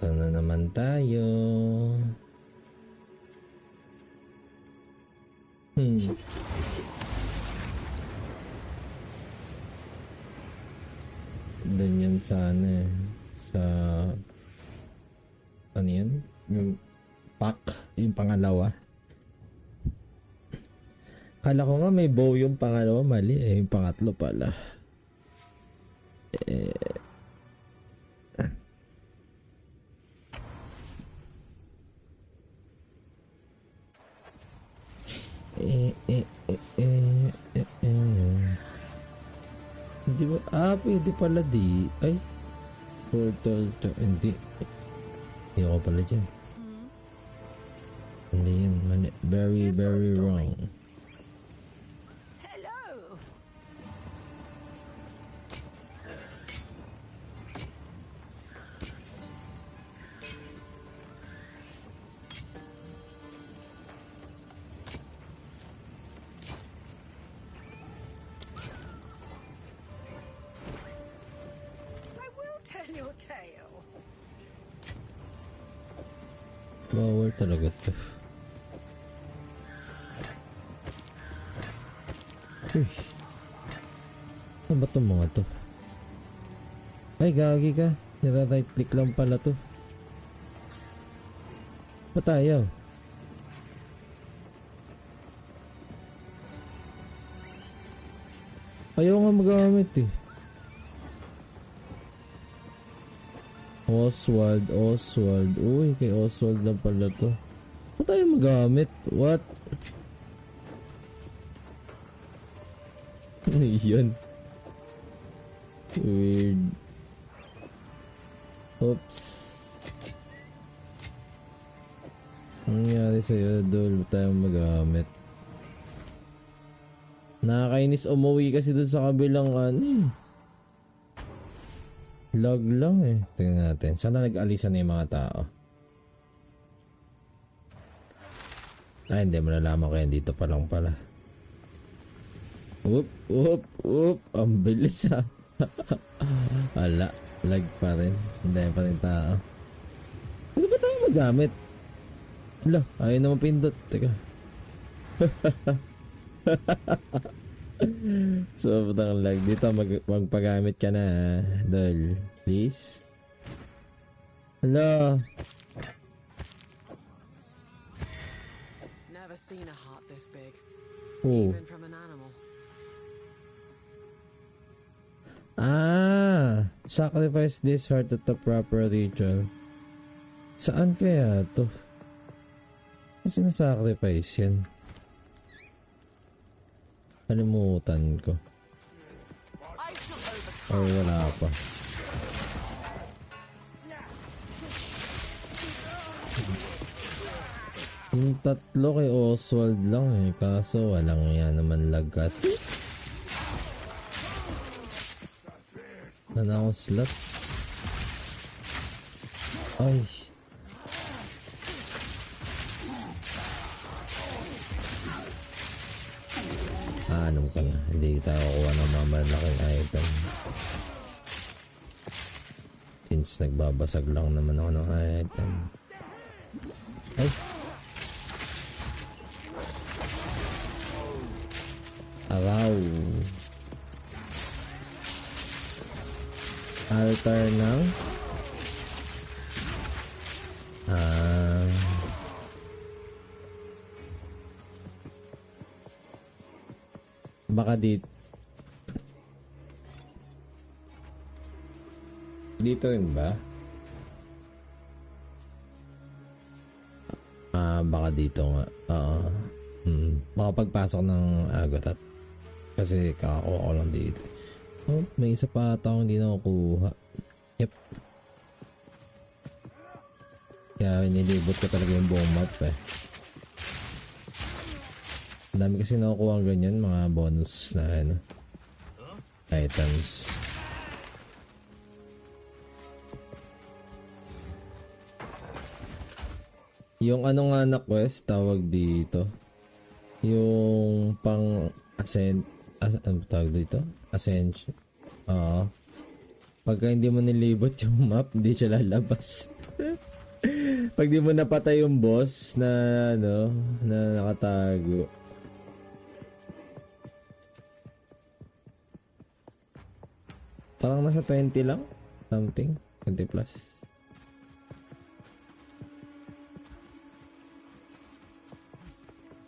Ito na naman tayo. Doon yan sana eh. Sa ano yan? Yung pack, yung pangalawa. Kala ko nga may bow yung pangalawa, mali eh. Yung pangatlo pala. Hindi ba? Pwede pala di. Ay. Portal to. Hindi. Hindi ako pala dyan. Hindi yan. Mali. Very, very wrong. Hello. I will tell your tale. Bawal talaga to. Uy. Ano ba itong mga to? Ay, gagi ka. Nira-right click lang pala to. Ba't ayaw? Ayaw nga magamit eh. Oswald. Uy, kay Oswald lang pala to. Ba't ayaw magamit? What? Ano yun? Weird. Oops. Anong nangyari sa'yo, Dol? Ba't tayo magamit? Nakakainis umuwi kasi dun sa kabilang ano eh. Lag lang eh. Tingnan natin. Sana nag-alisan na yung mga tao. Hindi. Malalaman ko yan. Dito pa lang pala. Oop. Ang bilis ha. Wala. Lag pa rin. Hindi pa rin tao. Ano ba tayo magamit? Hala. Ayaw naman pindot. Teka. So, putang lag. Dito magpagamit ka na ha. Dol. Please. Hala. Never seen a heart this big. Oh. Even from an animal. Sacrifice this heart at the proper ritual. Saan kaya to? Kasi na-sacrifice yan. Kalimutan ko. Or wala pa. Yung tatlo kay Oswald lang eh. Kaso walang yan naman lagkas. Na akong slot. Ay. Anong ka na? Hindi tayo kuha ng mamalaking item. Since nagbabasag lang naman ako ng item. Ay. Araw. Altar ng baka dito rin ba? Baka dito nga. Baka pagpasok ng Agotat kasi kakakuha ko lang dito. Oh, may isa pa ata akong hindi nakukuha. Yep. Kaya nilibot ko talaga yung buong map eh. Ang dami kasi nakukuha ang ganyan, mga bonus na ano, items. Yung ano nga na quest, tawag dito. Yung pang ascend, ano tawag dito? Ascension. Pagka hindi mo nilibot yung map, hindi siya lalabas. Pag di mo napatay yung boss na ano, na nakatago. Parang nasa 20 lang, something, 20 plus.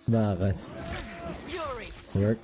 Bakit? Fury. Work?